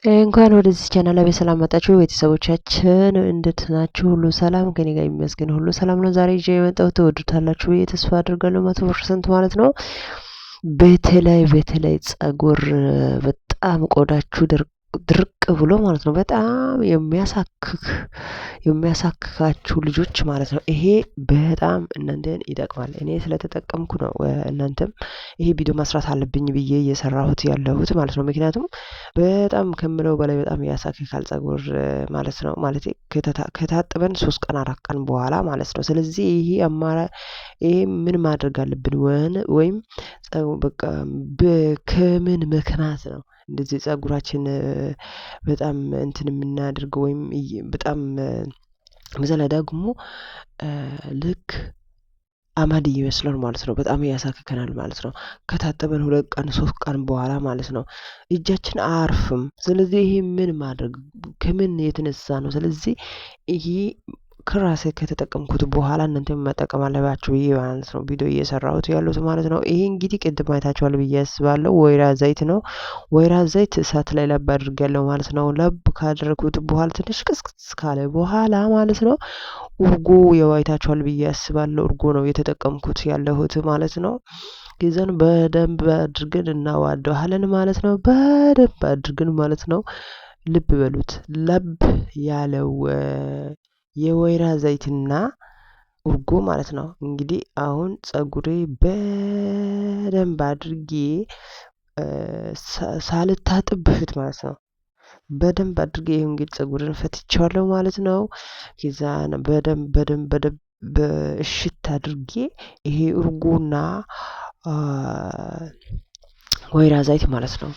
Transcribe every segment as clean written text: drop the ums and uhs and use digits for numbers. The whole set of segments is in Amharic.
እንኳን ወደዚህ ቻናል በሰላም መጣችሁ ቤተሰቦቻችን። እንዴት ናችሁ? ሁሉ ሰላም ከኔ ጋር ይመስገን፣ ሁሉ ሰላም ነው። ዛሬ ይዤ የመጣሁት ትወዱታላችሁ ብዬ ተስፋ አድርጋለሁ 100% ማለት ነው። በተለይ ጸጉር በጣም ቆዳችሁ ድርቅ ብሎ ማለት ነው በጣም የሚያሳክካችሁ ልጆች ማለት ነው። ይሄ በጣም እናንተን ይጠቅማል። እኔ ስለተጠቀምኩ ነው እናንተም ይሄ ቪዲዮ መስራት አለብኝ ብዬ እየሰራሁት ያለሁት ማለት ነው። ምክንያቱም በጣም ከምለው በላይ በጣም ያሳክካል ጸጉር ማለት ነው። ማለት ከታጠበን 3 ቀን 4 ቀን በኋላ ማለት ነው። ስለዚህ ይሄ ምን ማድረግ አለብን ወይም በቃ ከምን ምክንያት ነው እንደዚህ ጸጉራችን በጣም እንትን የምናደርገው ወይም በጣም በዛ ደግሞ ልክ አመድ ይመስላል ማለት ነው። በጣም ያሳክከናል ማለት ነው። ከታጠበን 2 ቀን 3 ቀን በኋላ ማለት ነው እጃችን አያርፍም። ስለዚህ ይሄ ምን ማድረግ ከምን የተነሳ ነው? ስለዚህ ይሄ ከራሴ ከተጠቀምኩት በኋላ እናንተም መጠቀም አለባችሁ ብዬ ማለት ነው ቪዲዮ እየሰራሁት ያሉት ማለት ነው። ይሄ እንግዲህ ቅድም አይታችኋል ብዬ አስባለሁ። ወይራ ዘይት ነው። ወይራ ዘይት እሳት ላይ ለብ አድርጌያለሁ ማለት ነው። ለብ ካደረኩት በኋላ ትንሽ ቅስቅስ ካለ በኋላ ማለት ነው እርጎ አይታችኋል ብዬ አስባለሁ። እርጎ ነው የተጠቀምኩት ያለሁት ማለት ነው። ይዘን በደንብ አድርገን እናዋደዋለን ማለት ነው። በደንብ አድርገን ማለት ነው። ልብ በሉት፣ ለብ ያለው የወይራ ዘይትና እርጎ ማለት ነው። እንግዲህ አሁን ጸጉሬ በደንብ አድርጌ ሳልታጥብ በፊት ማለት ነው በደንብ አድርጌ ይሄን እንግዲህ ጸጉሬን ፈትቼዋለሁ ማለት ነው። ከዛን በደንብ እሽት አድርጌ ይሄ እርጎና ወይራ ዘይት ማለት ነው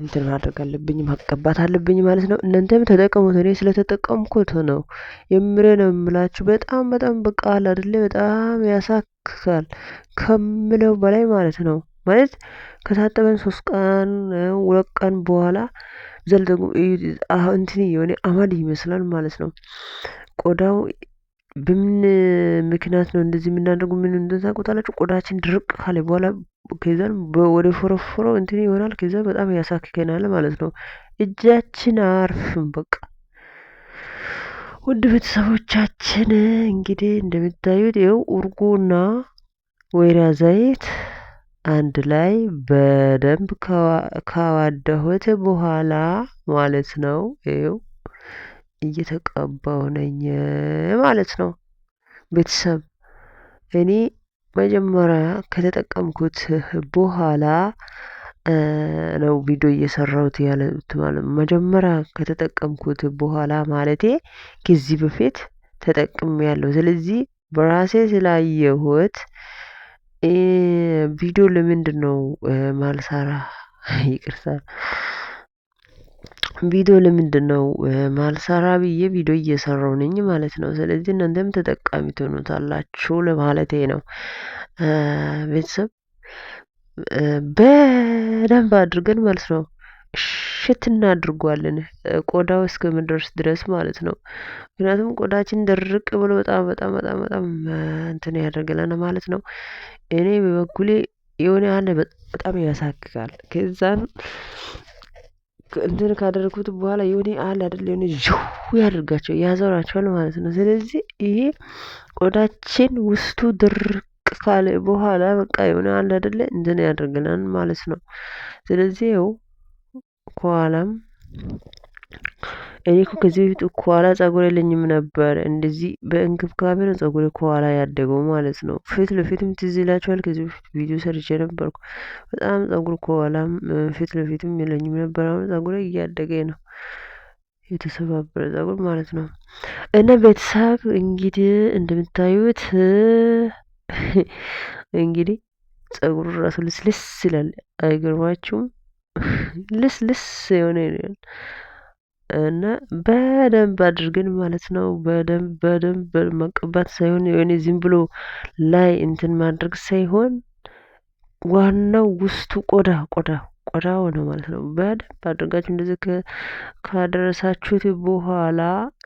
እንትን ማድረግ አለብኝ፣ ማቀባት አለብኝ ማለት ነው። እናንተም ተጠቀሙት። እኔ ስለተጠቀምኩት ነው የምሬ ነው የምላችሁ። በጣም በቃ አይደለ በጣም ያሳክካል ከምለው በላይ ማለት ነው። ማለት ከታጠበን 3 ቀን 2 ቀን በኋላ ደግሞ እንትን የሆነ አመድ ይመስላል ማለት ነው ቆዳው። በምን ምክንያት ነው እንደዚህ የምናደርገው? ምን እንደዛ ታውቁታላችሁ? ቆዳችን ድርቅ ካለ በኋላ ከዛን ወደ ፎረፎረው እንትን ይሆናል። ከዛ በጣም ያሳክከናል ማለት ነው። እጃችን አያርፍም በቃ። ውድ ቤተሰቦቻችን እንግዲህ እንደምታዩት ይኸው እርጎና ወይራ ዘይት አንድ ላይ በደንብ ካዋደሁት በኋላ ማለት ነው ይኸው እየተቀባው ነኝ ማለት ነው። ቤተሰብ እኔ መጀመሪያ ከተጠቀምኩት በኋላ ነው ቪዲዮ እየሰራሁት ያለሁት ማለት ነው። መጀመሪያ ከተጠቀምኩት በኋላ ማለቴ ከዚህ በፊት ተጠቅሜያለሁ። ስለዚህ በራሴ ስላየሁት ቪዲዮ ለምንድነው ማልሰራ? ይቅርታ ቪዲዮ ለምንድነው ማልሰራ ብዬ ቪዲዮ እየሰራሁ ነኝ ማለት ነው። ስለዚህ እናንተም ተጠቃሚ ትሆኑታላችሁ ለማለቴ ነው። ቤተሰብ በደንብ አድርገን ማለት ነው እሽት እናድርገዋለን ቆዳው እስከሚደርስ ድረስ ማለት ነው። ምክንያቱም ቆዳችን ድርቅ ብሎ በጣም እንትን ያደርግልናል ማለት ነው። እኔ በበኩሌ የሆነ ያለ በጣም ያሳክካል። ከዛን እንትን ካደረኩት በኋላ የሆነ አለ አይደል የሆነ ያደርጋቸው ያዞራቸዋል ማለት ነው። ስለዚህ ይሄ ቆዳችን ውስጡ ድርቅ ካለ በኋላ በቃ የሆነ አለ አይደል እንትን ያደርገናል ማለት ነው። ስለዚህ ይኸው ከኋላም እኔ እኮ ከዚህ በፊት ከኋላ ጸጉር የለኝም ነበር። እንደዚህ በእንክብካቤ ነው ጸጉሬ ከኋላ ያደገው ማለት ነው። ፊት ለፊትም ትዝ ይላችኋል ከዚህ በፊት ቪዲዮ ሰርቼ ነበርኩ። በጣም ጸጉር ከኋላም ፊት ለፊትም የለኝም ነበር። አሁን ጸጉሬ እያደገ ነው፣ የተሰባበረ ጸጉር ማለት ነው። እና ቤተሰብ እንግዲህ እንደምታዩት እንግዲህ ጸጉሩ ራሱ ልስልስ ይላል። አይገርማችሁም? ልስልስ የሆነ እና በደንብ አድርገን ማለት ነው በደንብ መቀባት ሳይሆን የሆነ ዝም ብሎ ላይ እንትን ማድረግ ሳይሆን ዋናው ውስጡ ቆዳው ነው ማለት ነው። በደንብ አድርጋችሁ እንደዚህ ካደረሳችሁት በኋላ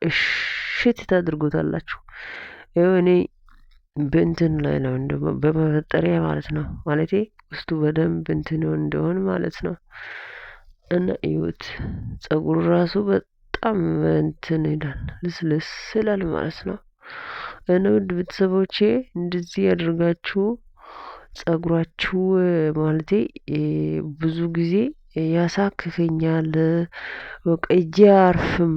እሽት ታድርጉታላችሁ። ይኸው እኔ በእንትን ላይ ነው በመፈጠሪያ ማለት ነው። ማለቴ ውስጡ በደንብ እንትን እንደሆን ማለት ነው። እና እዩት ፀጉሩ ራሱ በጣም እንትን ይላል ልስልስ ይላል ማለት ነው። እና ውድ ቤተሰቦቼ እንደዚህ ያደርጋችሁ ፀጉራችሁ ማለቴ ብዙ ጊዜ ያሳክከኛል በቃ እጄ አያርፍም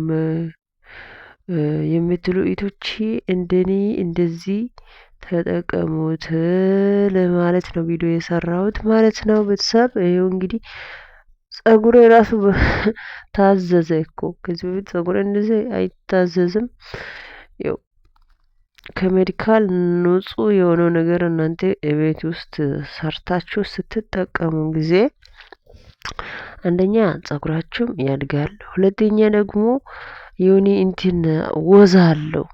የምትሉ እህቶቼ እንደኔ እንደዚህ ተጠቀሙት ለማለት ነው ቪዲዮ የሰራሁት ማለት ነው። ቤተሰብ ይኸው እንግዲህ ፀጉሬ ራሱ ታዘዘ እኮ ከዚህ በፊት ፀጉሬ እንደዚህ አይታዘዝም። ያው ከሜዲካል ንጹህ የሆነው ነገር እናንተ ቤት ውስጥ ሰርታችሁ ስትጠቀሙ ጊዜ አንደኛ ፀጉራችሁም ያድጋል፣ ሁለተኛ ደግሞ የሆነ እንትን ወዝ አለው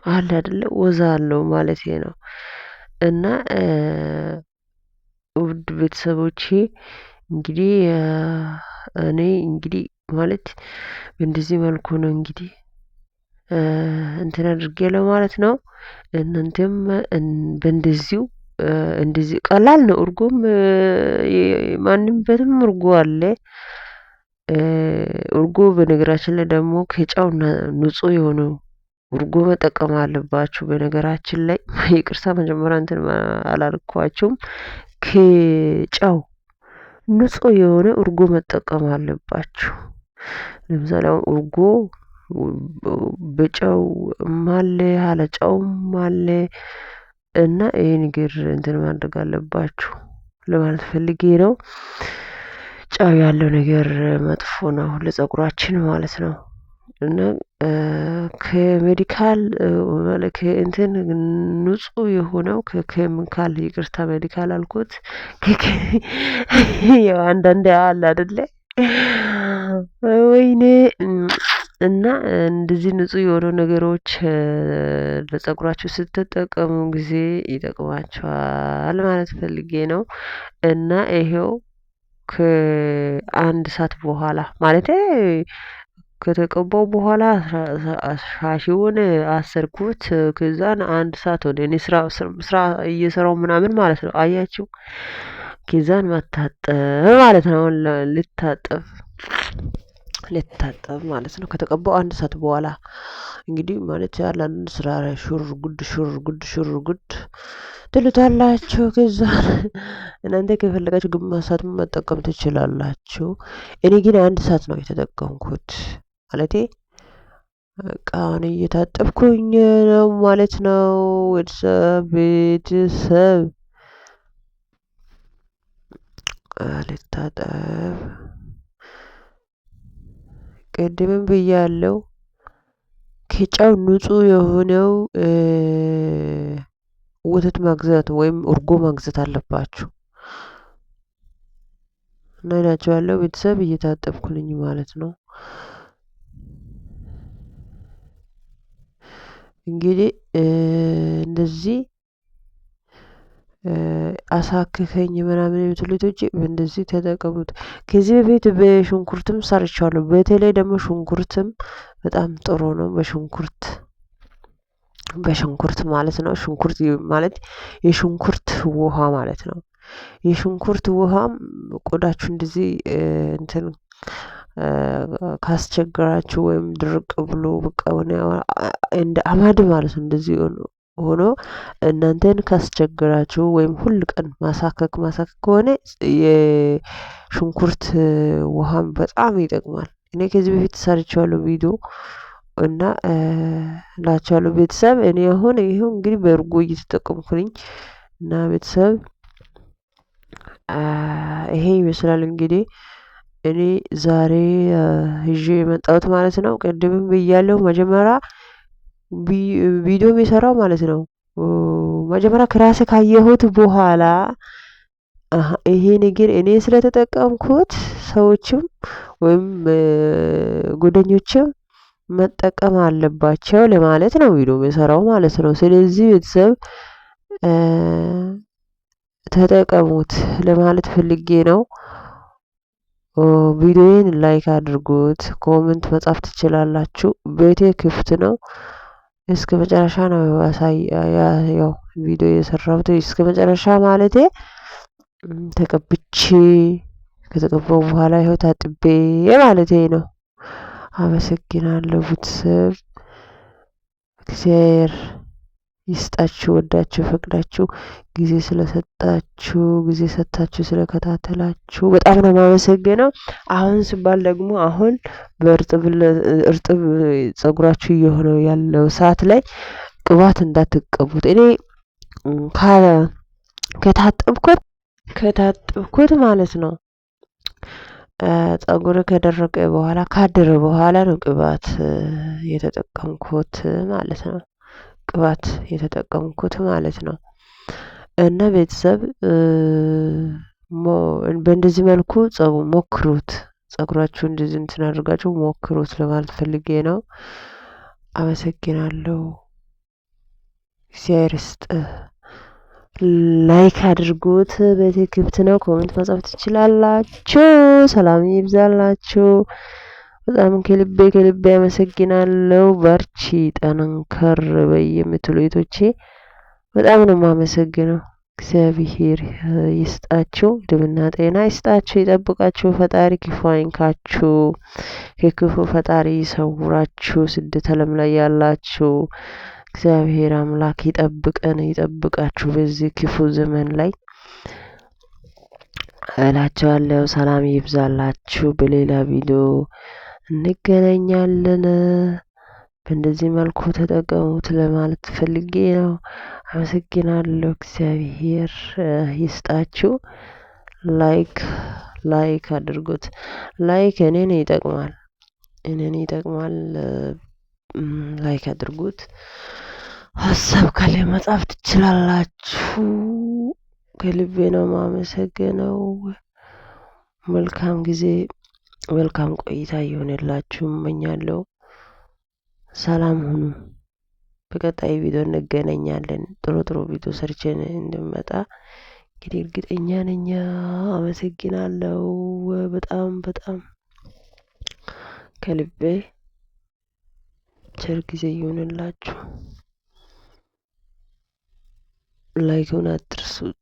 አለ አይደለ ወዝ አለው ማለቴ ነው። እና ውድ ቤተሰቦቼ እንግዲህ እኔ እንግዲህ ማለት በእንደዚህ መልኩ ነው እንግዲህ እንትን አድርጌያለሁ ማለት ነው። እናንተም በእንደዚሁ እንደዚህ ቀላል ነው። እርጎም ማንም ቤትም እርጎ አለ። እርጎ በነገራችን ላይ ደግሞ ከጨው ንጹህ የሆነው እርጎ መጠቀም አለባችሁ። በነገራችን ላይ ይቅርታ መጀመሪያ እንትን አላልኳችሁም። ከጨው ንጹህ የሆነ እርጎ መጠቀም አለባችሁ። ለምሳሌ አሁን እርጎ በጨውም አለ ያለ ጨውም አለ እና ይሄ ነገር እንትን ማድረግ አለባችሁ ለማለት ፈልጌ ነው። ጨው ያለው ነገር መጥፎ ነው ለፀጉራችን ማለት ነው። እና ከሜዲካል ማለት ከእንትን ንጹህ የሆነው ከኬሚካል ይቅርታ ሜዲካል አልኩት። ያው አንዳንዴ አለ አይደለ ወይኔ እና እንደዚህ ንጹህ የሆኑ ነገሮች ለፀጉራችሁ ስትጠቀሙ ጊዜ ይጠቅማችኋል ማለት ፈልጌ ነው። እና ይሄው ከአንድ ሰዓት በኋላ ማለቴ ከተቀባው በኋላ ሻሽውን አሰርኩት። ከዛን አንድ ሰዓት ሆነ እኔ ስራ እየሰራሁ ምናምን ማለት ነው። አያችሁ ከዛን መታጠብ ማለት ነው። አሁን ልታጠብ ማለት ነው። ከተቀባው አንድ ሰዓት በኋላ እንግዲህ ማለት ያለን ስራ ሹር ጉድ ትሉታላችሁ። ከዛን እናንተ ከፈለጋችሁ ግማሽ ሰዓት መጠቀም ትችላላችሁ። እኔ ግን አንድ ሰዓት ነው የተጠቀምኩት። ማለቴ በቃ አሁን እየታጠብኩኝ ነው ማለት ነው። ቤተሰብ ልታጠብ ቅድምም ብያለሁ። ከጨው ንጹህ የሆነው ወተት መግዛት ወይም እርጎ መግዛት አለባችሁ። እና እላችኋለሁ ቤተሰብ እየታጠብኩልኝ ማለት ነው። እንግዲህ እንደዚህ አሳክከኝ ምናምን የምትሉት ውጪ እንደዚህ ተጠቀሙት። ከዚህ በፊት በሽንኩርትም ሰርቻለሁ። በተለይ ደግሞ ሽንኩርትም በጣም ጥሩ ነው። በሽንኩርት ማለት ነው። ሽንኩርት ማለት የሽንኩርት ውሃ ማለት ነው። የሽንኩርት ውሃም ቆዳችሁ እንደዚህ እንትን ካስቸገራችሁ ወይም ድርቅ ብሎ በቃ እንደ አመድ ማለት ነው እንደዚህ ሆኖ እናንተን ካስቸገራችሁ ወይም ሁል ቀን ማሳከክ ከሆነ የሽንኩርት ውሃም በጣም ይጠቅማል። እኔ ከዚህ በፊት ሰርቼዋለሁ ቪዲዮ እና እላችኋለሁ ቤተሰብ እኔ አሁን ይሄው እንግዲህ በእርጎ እየተጠቀምኩ ነኝ። እና ቤተሰብ ይሄ ይመስላል እንግዲህ እኔ ዛሬ ይዤ የመጣሁት ማለት ነው። ቅድምም ብያለሁ መጀመሪያ ቪዲዮ የሚሰራው ማለት ነው። መጀመሪያ ከራሴ ካየሁት በኋላ ይሄ ነገር እኔ ስለተጠቀምኩት ሰዎችም ወይም ጓደኞችም መጠቀም አለባቸው ለማለት ነው ቪዲዮ የምሰራው ማለት ነው። ስለዚህ ቤተሰብ ተጠቀሙት ለማለት ፈልጌ ነው። ቪዲዮዬን ላይክ አድርጉት፣ ኮሜንት መጻፍ ትችላላችሁ። ቤቴ ክፍት ነው። እስከ መጨረሻ ነው ያው ቪዲዮ የሰራሁት እስከ መጨረሻ ማለቴ ተቀብቼ ከተቀባው በኋላ ይኸው ታጥቤ ማለቴ ነው። አመሰግናለሁ ቤተሰብ። እግዚአብሔር ይስጣችሁ። ወዳችሁ ፈቅዳችሁ ጊዜ ስለሰጣችሁ ጊዜ ሰጥታችሁ ስለከታተላችሁ በጣም ነው የማመሰግነው። አሁን ሲባል ደግሞ አሁን እርጥብ ጸጉራችሁ እየሆነው ያለው ሰዓት ላይ ቅባት እንዳትቀቡት። እኔ ከታጠብኩት ማለት ነው ጸጉር ከደረቀ በኋላ ካደረ በኋላ ነው ቅባት የተጠቀምኩት ማለት ነው። ቅባት የተጠቀምኩት ማለት ነው። እና ቤተሰብ በእንደዚህ መልኩ ሞክሩት። ጸጉራችሁ እንደዚህ እንትን አድርጋችሁ ሞክሩት ለማለት ፈልጌ ነው። አመሰግናለሁ። እግዚአብሔር ይስጥህ። ላይክ አድርጉት። ቤቴ ክፍት ነው። ኮሜንት መጻፍ ትችላላችሁ። ሰላም ይብዛላችሁ። በጣም ከልቤ አመሰግናለሁ። በርቺ፣ ጠንከር በይ የምትሉ እህቶቼ በጣም ነው የማመሰግነው። እግዚአብሔር ይስጣችሁ፣ ዕድሜና ጤና ይስጣችሁ፣ ይጠብቃችሁ። ፈጣሪ ክፉ አይንካችሁ፣ ከክፉ ፈጣሪ ይሰውራችሁ። ስደት ዓለም ላይ ያላችሁ እግዚአብሔር አምላክ ይጠብቀን፣ ይጠብቃችሁ በዚህ ክፉ ዘመን ላይ እላችኋለሁ። ሰላም ይብዛላችሁ። በሌላ ቪዲዮ እንገናኛለን። በእንደዚህ መልኩ ተጠቀሙት ለማለት ፈልጌ ነው። አመሰግናለሁ። እግዚአብሔር ይስጣችሁ። ላይክ አድርጉት። ላይክ እኔን ይጠቅማል። ላይክ አድርጉት። ሀሳብ ካለ መጻፍ ትችላላችሁ። ከልቤ ነው ማመሰግነው። መልካም ጊዜ፣ መልካም ቆይታ ይሆንላችሁ እመኛለሁ። ሰላም ሁኑ። በቀጣይ ቪዲዮ እንገናኛለን። ጥሩ ቪዲዮ ሰርቼን እንደመጣ እንግዲህ እርግጠኛ ነኝ። አመሰግናለሁ በጣም ከልቤ። ቸር ጊዜ ይሆንላችሁ። ላይኩን አትርሱት።